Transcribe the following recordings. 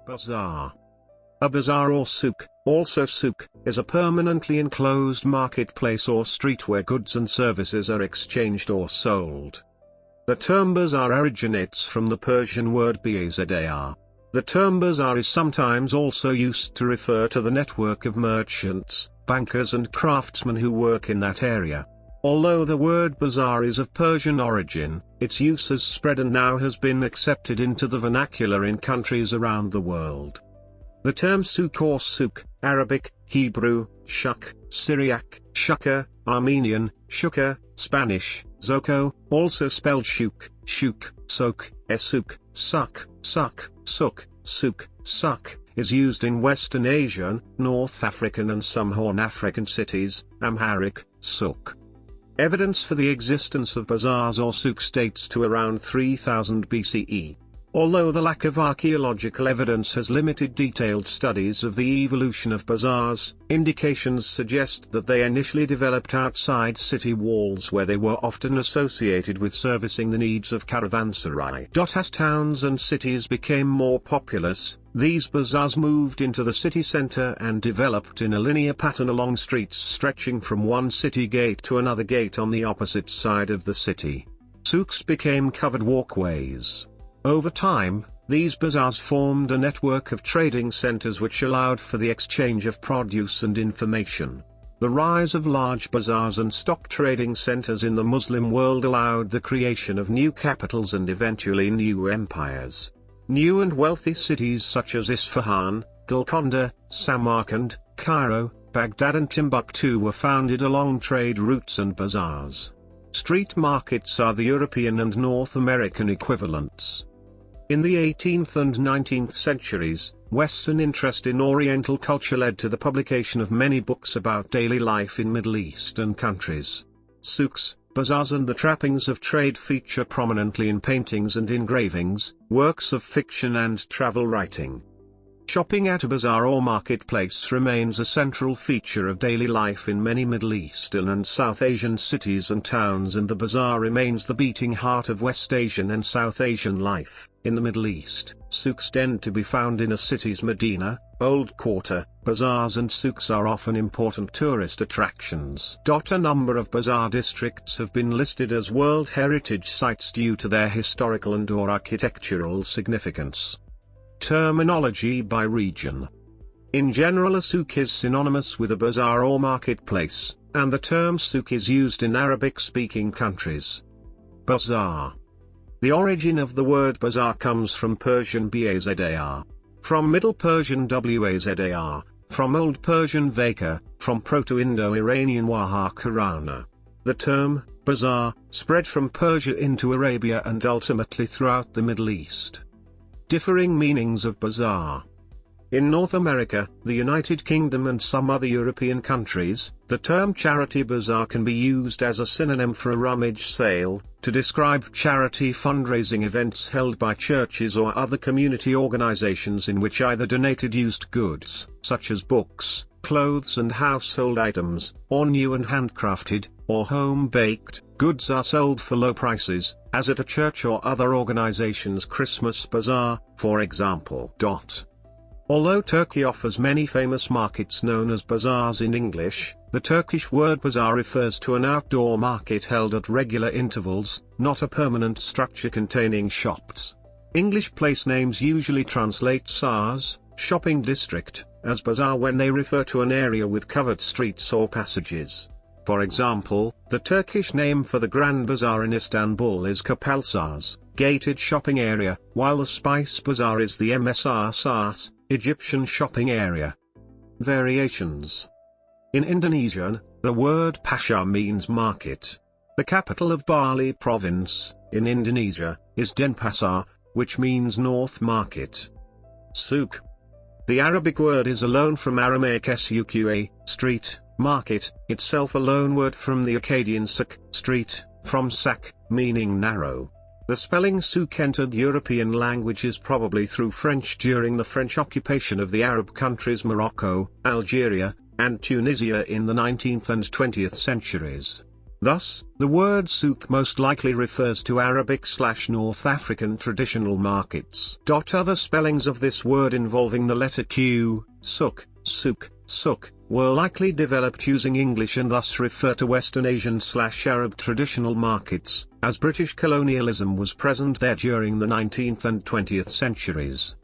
Bazaar. A bazaar or souk, also souk, is a permanently enclosed marketplace or street where goods and services are exchanged or sold. The term bazaar originates from the Persian word bazar. The term bazaar is sometimes also used to refer to the network of merchants, bankers and craftsmen who work in that area. Although the word bazaar is of Persian origin, its use has spread and now has been accepted into the vernacular in countries around the world. The term souk or souk, Arabic, Hebrew, shuk, Syriac, shukka, Armenian, shukka, Spanish, zoko, also spelled shuk, souk, souk, suck, souk, suck, is used in Western Asian, North African and some Horn African cities, Amharic, souk. Evidence for the existence of bazaars or souks dates to around 3000 BCE. Although the lack of archaeological evidence has limited detailed studies of the evolution of bazaars, indications suggest that they initially developed outside city walls where they were often associated with servicing the needs of caravanserai. As towns and cities became more populous, these bazaars moved into the city center and developed in a linear pattern along streets stretching from one city gate to another gate on the opposite side of the city. Souks became covered walkways. Over time, these bazaars formed a network of trading centers which allowed for the exchange of produce and information. The rise of large bazaars and stock trading centers in the Muslim world allowed the creation of new capitals and eventually new empires. New and wealthy cities such as Isfahan, Golconda, Samarkand, Cairo, Baghdad and Timbuktu were founded along trade routes and bazaars. Street markets are the European and North American equivalents. In the 18th and 19th centuries, Western interest in Oriental culture led to the publication of many books about daily life in Middle Eastern countries. Souks, bazaars and the trappings of trade feature prominently in paintings and engravings, works of fiction and travel writing. Shopping at a bazaar or marketplace remains a central feature of daily life in many Middle Eastern and South Asian cities and towns, and the bazaar remains the beating heart of West Asian and South Asian life. In the Middle East, souks tend to be found in a city's Medina, Old Quarter. Bazaars and souks are often important tourist attractions. A number of bazaar districts have been listed as World Heritage Sites due to their historical and/or architectural significance. Terminology by region. In general, a souk is synonymous with a bazaar or marketplace, and the term souk is used in Arabic-speaking countries. Bazaar. The origin of the word bazaar comes from Persian bazar, from Middle Persian wazar, from Old Persian vaka, from Proto-Indo-Iranian waha karana. The term, bazaar, spread from Persia into Arabia and ultimately throughout the Middle East. Differing meanings of bazaar. In North America, the United Kingdom and some other European countries, the term charity bazaar can be used as a synonym for a rummage sale, to describe charity fundraising events held by churches or other community organizations in which either donated used goods, such as books, clothes and household items, or new and handcrafted, or home-baked, goods are sold for low prices, as at a church or other organization's Christmas bazaar, for example. Although Turkey offers many famous markets known as bazaars in English, the Turkish word bazaar refers to an outdoor market held at regular intervals, not a permanent structure containing shops. English place names usually translate SARS, shopping district, as bazaar when they refer to an area with covered streets or passages. For example, the Turkish name for the Grand Bazaar in Istanbul is Kapalsaz, gated shopping area, while the Spice Bazaar is the Msr Sars, Egyptian shopping area. Variations. In Indonesian, the word pasar means market. The capital of Bali province, in Indonesia, is Denpasar, which means North Market. Souk. The Arabic word is a loan from Aramaic suqa, street, market, itself a loanword from the Akkadian souk, street, from sak, meaning narrow. The spelling souk entered European languages probably through French during the French occupation of the Arab countries Morocco, Algeria, and Tunisia in the 19th and 20th centuries. Thus, the word souk most likely refers to Arabic/North African traditional markets. Other spellings of this word involving the letter Q, souk, souk, were likely developed using English and thus refer to Western Asian/Arab traditional markets, as British colonialism was present there during the 19th and 20th centuries.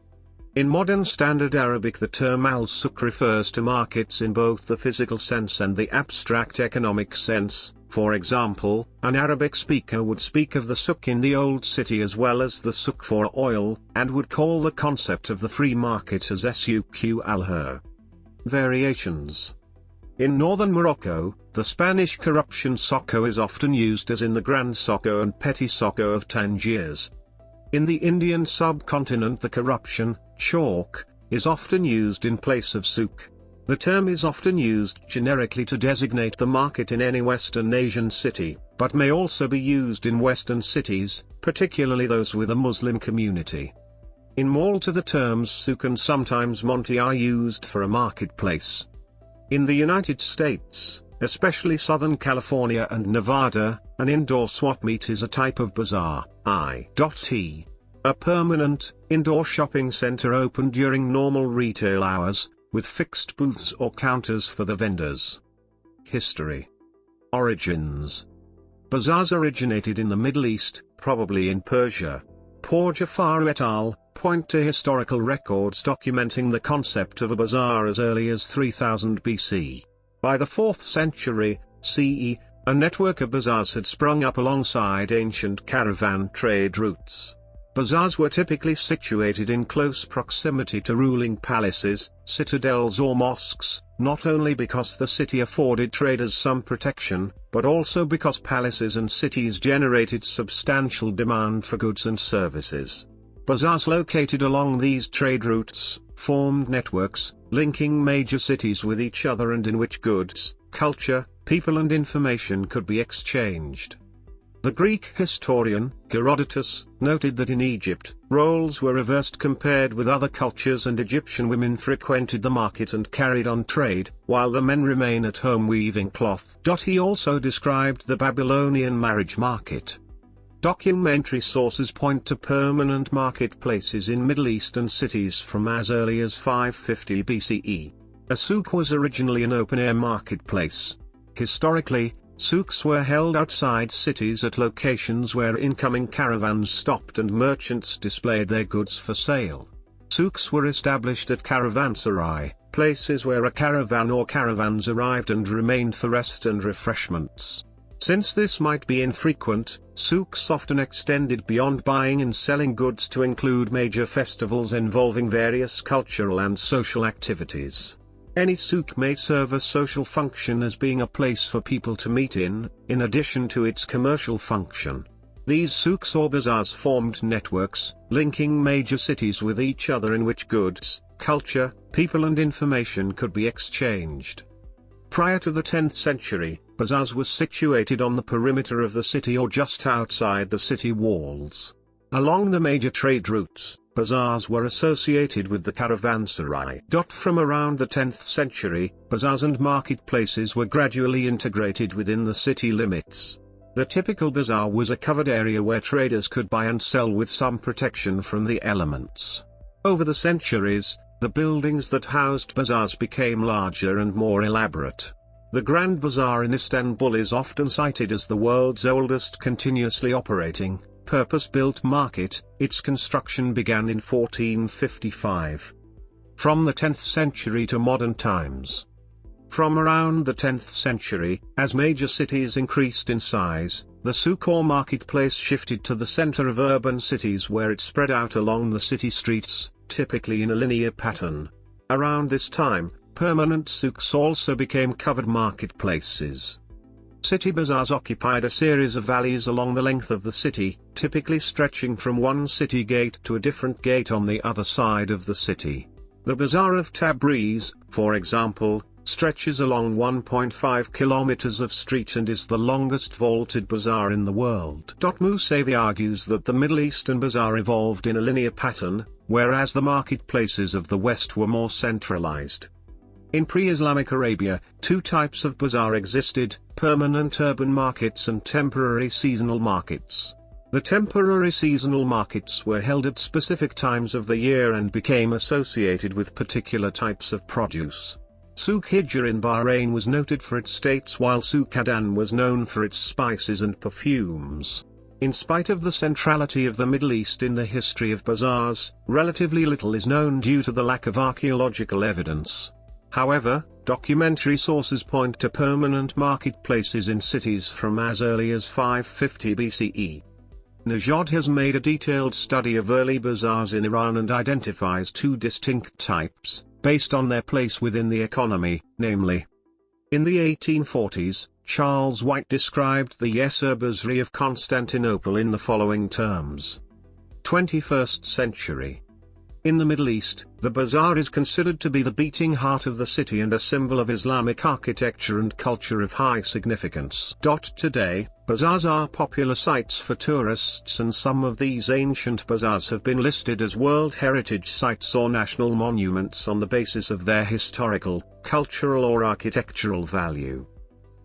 In modern Standard Arabic, the term al-souk refers to markets in both the physical sense and the abstract economic sense. For example, an Arabic speaker would speak of the souk in the Old City as well as the souk for oil, and would call the concept of the free market as souq al-hur. Variations. In northern Morocco, the Spanish corruption soko is often used as in the Grand Soko and Petty Soko of Tangiers. In the Indian subcontinent, the corruption, chowk, is often used in place of souk. The term is often used generically to designate the market in any Western Asian city, but may also be used in Western cities, particularly those with a Muslim community. In Malta, the terms souk and sometimes monte are used for a marketplace. In the United States, especially Southern California and Nevada, an indoor swap meet is a type of bazaar, i.e. a permanent, indoor shopping center open during normal retail hours, with fixed booths or counters for the vendors. History. Origins. Bazaars originated in the Middle East, probably in Persia. Pour Jafar et al. Point to historical records documenting the concept of a bazaar as early as 3000 BC. By the 4th century CE, a network of bazaars had sprung up alongside ancient caravan trade routes. Bazaars were typically situated in close proximity to ruling palaces, citadels or mosques, not only because the city afforded traders some protection, but also because palaces and cities generated substantial demand for goods and services. Bazaars located along these trade routes formed networks, linking major cities with each other and in which goods, culture, people and information could be exchanged. The Greek historian, Herodotus, noted that in Egypt, roles were reversed compared with other cultures and Egyptian women frequented the market and carried on trade, while the men remain at home weaving cloth. He also described the Babylonian marriage market. Documentary sources point to permanent marketplaces in Middle Eastern cities from as early as 550 BCE. A souk was originally an open-air marketplace. Historically, souks were held outside cities at locations where incoming caravans stopped and merchants displayed their goods for sale. Souks were established at caravanserai, places where a caravan or caravans arrived and remained for rest and refreshments. Since this might be infrequent, souks often extended beyond buying and selling goods to include major festivals involving various cultural and social activities. Any souk may serve a social function as being a place for people to meet in addition to its commercial function. These souks or bazaars formed networks, linking major cities with each other in which goods, culture, people and information could be exchanged. Prior to the 10th century, bazaars were situated on the perimeter of the city or just outside the city walls. Along the major trade routes, bazaars were associated with the caravanserai. From around the 10th century, bazaars and marketplaces were gradually integrated within the city limits. The typical bazaar was a covered area where traders could buy and sell with some protection from the elements. Over the centuries, the buildings that housed bazaars became larger and more elaborate. The Grand Bazaar in Istanbul is often cited as the world's oldest continuously operating, purpose-built market. Its construction began in 1455. From the 10th century to modern times. From around the 10th century, as major cities increased in size, the souk or marketplace shifted to the center of urban cities where it spread out along the city streets, typically in a linear pattern. Around this time, permanent souks also became covered marketplaces. City bazaars occupied a series of alleys along the length of the city, typically stretching from one city gate to a different gate on the other side of the city. The Bazaar of Tabriz, for example, stretches along 1.5 kilometers of street and is the longest vaulted bazaar in the world. Musavi argues that the Middle Eastern bazaar evolved in a linear pattern, whereas the marketplaces of the West were more centralized. In pre-Islamic Arabia, two types of bazaar existed: permanent urban markets and temporary seasonal markets. The temporary seasonal markets were held at specific times of the year and became associated with particular types of produce. Souk Hijr in Bahrain was noted for its dates, while souk Adan was known for its spices and perfumes. In spite of the centrality of the Middle East in the history of bazaars, relatively little is known due to the lack of archaeological evidence. However, documentary sources point to permanent marketplaces in cities from as early as 550 BCE. Najad has made a detailed study of early bazaars in Iran and identifies two distinct types, based on their place within the economy, namely. In the 1840s, Charles White described the Yesir Bazri of Constantinople in the following terms. 21st century. In the Middle East, the bazaar is considered to be the beating heart of the city and a symbol of Islamic architecture and culture of high significance. Today, bazaars are popular sites for tourists, and some of these ancient bazaars have been listed as World Heritage Sites or national monuments on the basis of their historical, cultural or architectural value.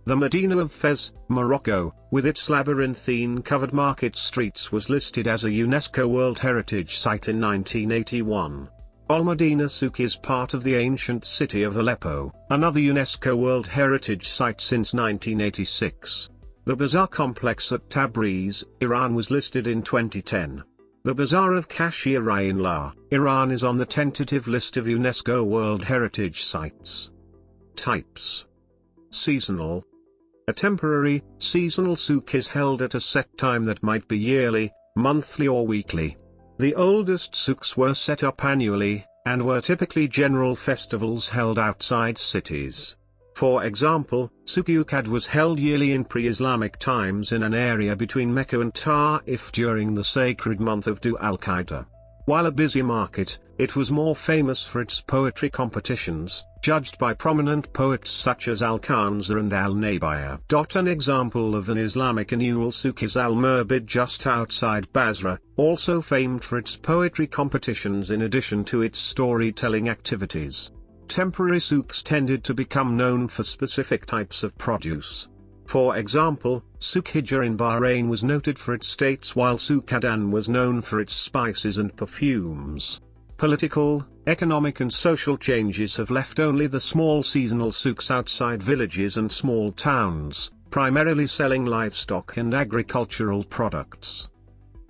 The Medina of Fez, Morocco, with its labyrinthine-covered market streets, was listed as a UNESCO World Heritage Site in 1981. Al-Madina Souk is part of the ancient city of Aleppo, another UNESCO World Heritage Site since 1986. The Bazaar complex at Tabriz, Iran was listed in 2010. The Bazaar of Kashiri in La, Iran is on the tentative list of UNESCO World Heritage Sites. Types. Seasonal. A temporary, seasonal souk is held at a set time that might be yearly, monthly or weekly. The oldest souks were set up annually, and were typically general festivals held outside cities. For example, Souk Uqad was held yearly in pre-Islamic times in an area between Mecca and Ta'if during the sacred month of Dhu al-Qa'dah. While a busy market, it was more famous for its poetry competitions, judged by prominent poets such as Al-Kanza and Al-Nabiya. An example of an Islamic annual souk is Al-Murbid just outside Basra, also famed for its poetry competitions in addition to its storytelling activities. Temporary souks tended to become known for specific types of produce. For example, Souk Hijr in Bahrain was noted for its dates, while souk Adan was known for its spices and perfumes. Political, economic and social changes have left only the small seasonal souks outside villages and small towns, primarily selling livestock and agricultural products.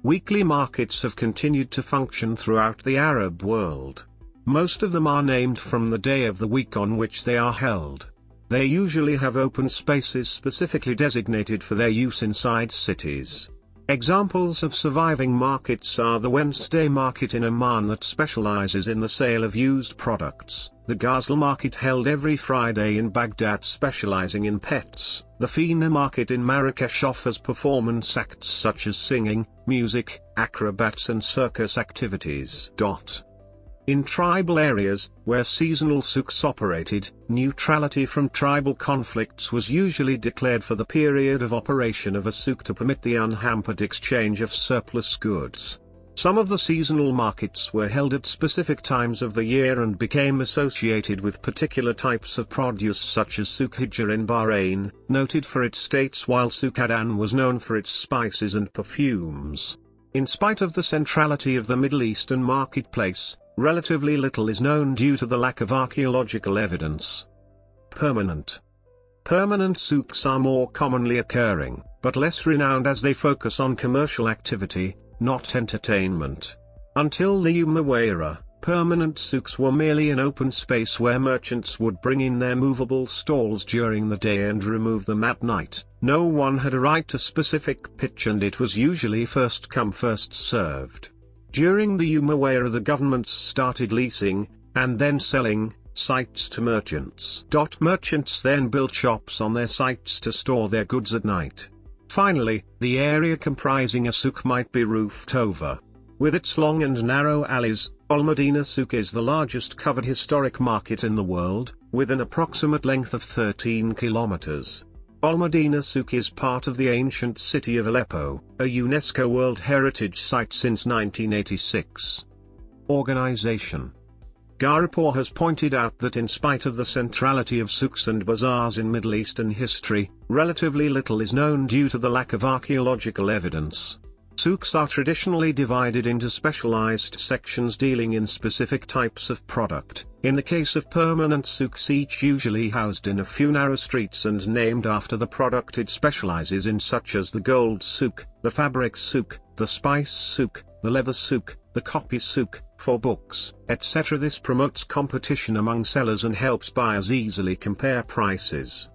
Weekly markets have continued to function throughout the Arab world. Most of them are named from the day of the week on which they are held. They usually have open spaces specifically designated for their use inside cities. Examples of surviving markets are the Wednesday market in Amman that specializes in the sale of used products, the Ghazal market held every Friday in Baghdad specializing in pets, the Fina market in Marrakesh offers performance acts such as singing, music, acrobats and circus activities. In tribal areas, where seasonal souks operated, neutrality from tribal conflicts was usually declared for the period of operation of a souk to permit the unhampered exchange of surplus goods. Some of the seasonal markets were held at specific times of the year and became associated with particular types of produce such as Souk Hijr in Bahrain, noted for its dates, while souk Adan was known for its spices and perfumes. In spite of the centrality of the Middle Eastern marketplace, relatively little is known due to the lack of archaeological evidence. Permanent souks are more commonly occurring, but less renowned as they focus on commercial activity, not entertainment. Until the Umayyad era, permanent souks were merely an open space where merchants would bring in their movable stalls during the day and remove them at night. No one had a right to specific pitch and it was usually first come first served. During the Umayyad era the governments started leasing, and then selling, sites to merchants. Merchants then built shops on their sites to store their goods at night. Finally, the area comprising a souk might be roofed over. With its long and narrow alleys, Al-Madina Souk is the largest covered historic market in the world, with an approximate length of 13 kilometers. Al-Madina Souk is part of the ancient city of Aleppo, a UNESCO World Heritage Site since 1986. Organization. Garipur has pointed out that in spite of the centrality of souks and bazaars in Middle Eastern history, relatively little is known due to the lack of archaeological evidence. Souks are traditionally divided into specialized sections dealing in specific types of product. In the case of permanent souks, each usually housed in a few narrow streets and named after the product it specializes in, such as the gold souk, the fabric souk, the spice souk, the leather souk, the copy souk, for books, etc. This promotes competition among sellers and helps buyers easily compare prices.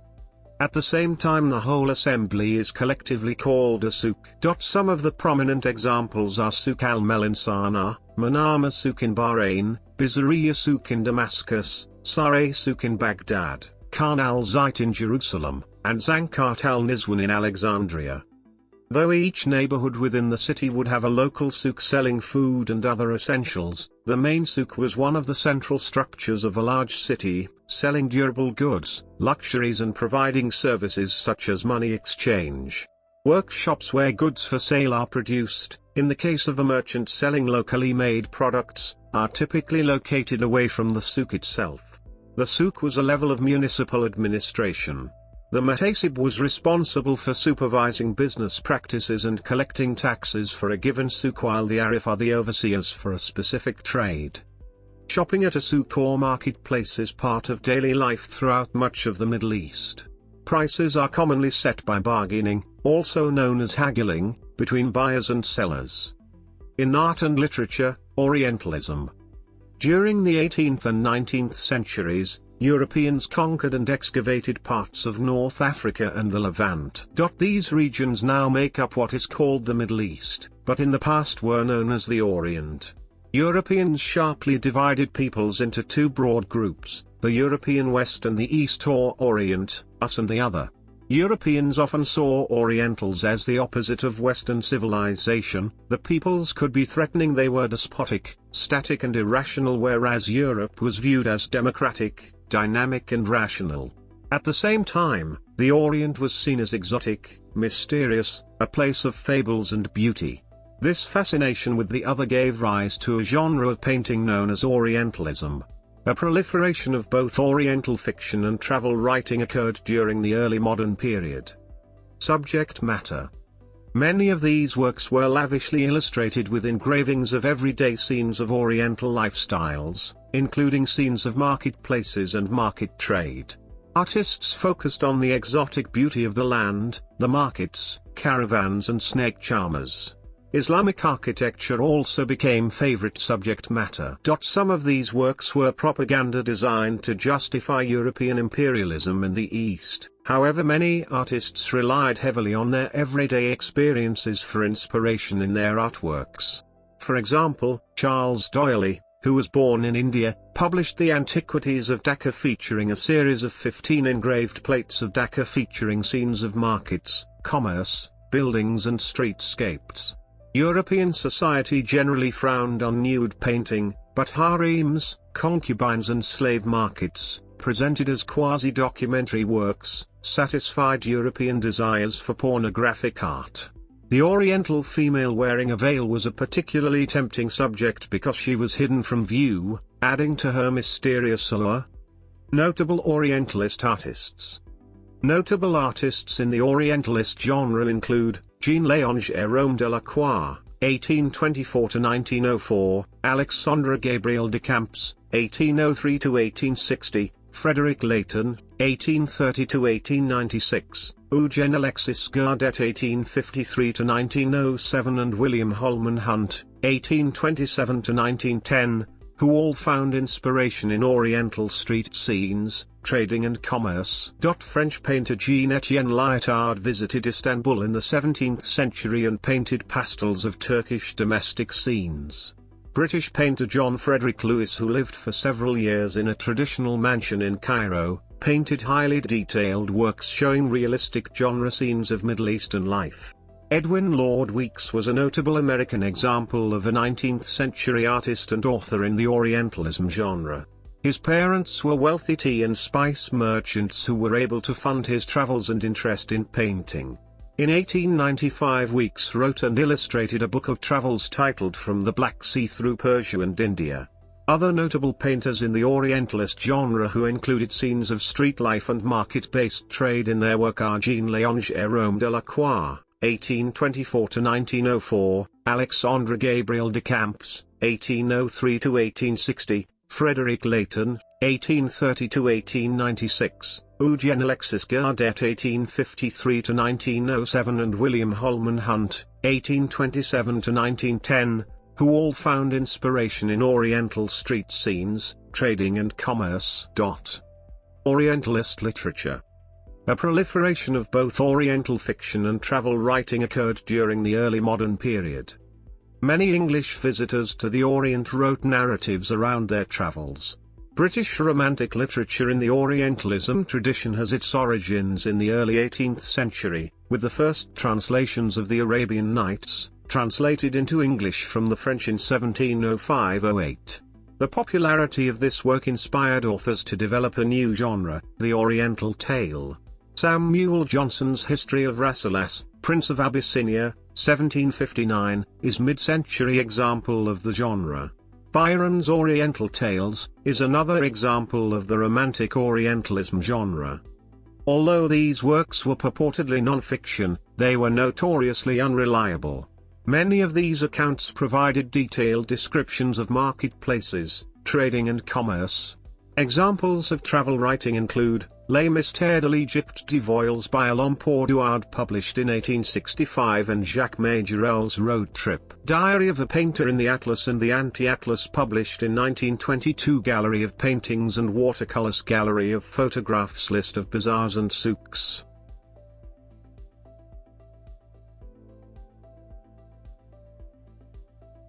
At the same time, the whole assembly is collectively called a souk. Some of the prominent examples are Souk al-Melinsana, Manama souk in Bahrain, Bizariya souk in Damascus, Sareh souk in Baghdad, Khan al-Zayt in Jerusalem, and Zankat al-Nizwan in Alexandria. Though each neighborhood within the city would have a local souk selling food and other essentials, the main souk was one of the central structures of a large city, selling durable goods, luxuries and providing services such as money exchange. Workshops where goods for sale are produced, in the case of a merchant selling locally made products, are typically located away from the souk itself. The souk was a level of municipal administration. The muhtasib was responsible for supervising business practices and collecting taxes for a given souk, while the arif are the overseers for a specific trade. Shopping at a souk or marketplace is part of daily life throughout much of the Middle East. Prices are commonly set by bargaining, also known as haggling, between buyers and sellers. In art and literature, Orientalism. During the 18th and 19th centuries, Europeans conquered and excavated parts of North Africa and the Levant. These regions now make up what is called the Middle East, but in the past were known as the Orient. Europeans sharply divided peoples into two broad groups, the European West and the East or Orient, us and the other. Europeans often saw Orientals as the opposite of Western civilization. The peoples could be threatening, they were despotic, static and irrational, whereas Europe was viewed as democratic, dynamic and rational. At the same time, the Orient was seen as exotic, mysterious, a place of fables and beauty. This fascination with the other gave rise to a genre of painting known as Orientalism. A proliferation of both Oriental fiction and travel writing occurred during the early modern period. Subject matter. Many of these works were lavishly illustrated with engravings of everyday scenes of Oriental lifestyles, including scenes of marketplaces and market trade. Artists focused on the exotic beauty of the land, the markets, caravans and snake charmers. Islamic architecture also became favorite subject matter. Some of these works were propaganda designed to justify European imperialism in the East. However, many artists relied heavily on their everyday experiences for inspiration in their artworks. For example, Charles D'Oyley, who was born in India, published The Antiquities of Dhaka, featuring a series of 15 engraved plates of Dhaka featuring scenes of markets, commerce, buildings and streetscapes. European society generally frowned on nude painting, but harems, concubines and slave markets, presented as quasi-documentary works, satisfied European desires for pornographic art. The Oriental female wearing a veil was a particularly tempting subject because she was hidden from view, adding to her mysterious allure. Notable Orientalist artists. Notable artists in the Orientalist genre include Jean-Léonge Hérôme Delacroix, 1824–1904, Alexandre Gabriel de Camps, 1803–1860, Frederick Leighton, 1830–1896, Eugène Alexis Gardet, 1853–1907, and William Holman Hunt, 1827–1910, who all found inspiration in Oriental street scenes, trading and commerce. French painter Jean-Étienne Lyotard visited Istanbul in the 17th century and painted pastels of Turkish domestic scenes. British painter John Frederick Lewis, who lived for several years in a traditional mansion in Cairo, painted highly detailed works showing realistic genre scenes of Middle Eastern life. Edwin Lord Weeks was a notable American example of a 19th century artist and author in the Orientalism genre. His parents were wealthy tea and spice merchants who were able to fund his travels and interest in painting. In 1895, Weeks wrote and illustrated a book of travels titled From the Black Sea Through Persia and India. Other notable painters in the Orientalist genre who included scenes of street life and market-based trade in their work are Jean-Léon Gérôme Delacroix, 1824–1904, Alexandre Gabriel de Camps, 1803–1860, Frederick Leighton, 1830–1896, Eugène Alexis Gardet, 1853–1907, and William Holman Hunt, 1827–1910, who all found inspiration in Oriental street scenes, trading and commerce. Orientalist literature. A proliferation of both Oriental fiction and travel writing occurred during the early modern period. Many English visitors to the Orient wrote narratives around their travels. British Romantic literature in the Orientalism tradition has its origins in the early 18th century, with the first translations of the Arabian Nights, translated into English from the French in 1705–08. The popularity of this work inspired authors to develop a new genre, the Oriental tale. Samuel Johnson's History of Rasselas, Prince of Abyssinia, 1759, is mid-century example of the genre. Byron's Oriental Tales is another example of the Romantic Orientalism genre. Although these works were purportedly non-fiction, they were notoriously unreliable. Many of these accounts provided detailed descriptions of marketplaces, trading and commerce. Examples of travel writing include Les Mystères de l'Égypte de Voiles by Alain Pourduard, published in 1865, and Jacques Majorel's Road Trip Diary of a Painter in the Atlas and the Anti-Atlas, published in 1922. Gallery of Paintings and Watercolors, Gallery of Photographs, List of Bazaars and Souks.